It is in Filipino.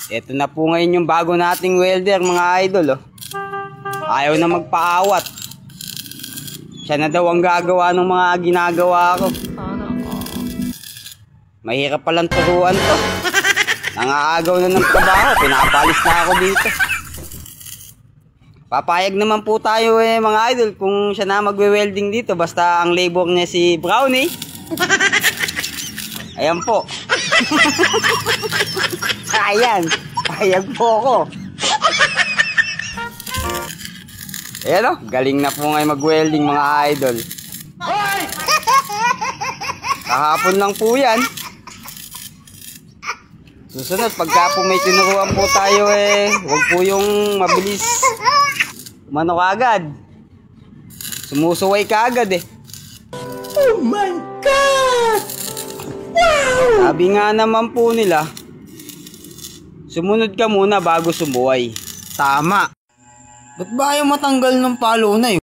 Ito na po ngayon yung bago nating welder mga idol. Oh. Ayaw na magpaawat. Siya na daw ang gagawa ng mga ginagawa ko. Mahirap palang turuan to. Nangaagaw na ng trabaho. Pinapalis na ako dito. Papayag naman po tayo mga idol kung siya na magwe-welding dito. Basta ang labor niya si Brownie. Ayan po. Ayan. Payag po ako. Ayan o. Galing na po ngayon mag-welding mga idol. Kahapon lang po yan. Susunod, pagka po may tinuruan po tayo huwag po yung mabilis umano kagad. Sumusuway kagad Oh my God! Wow! Sabi nga naman po nila, sumunod ka muna bago sumuway. Tama. Ba't ba ayaw matanggal ng palo na yun?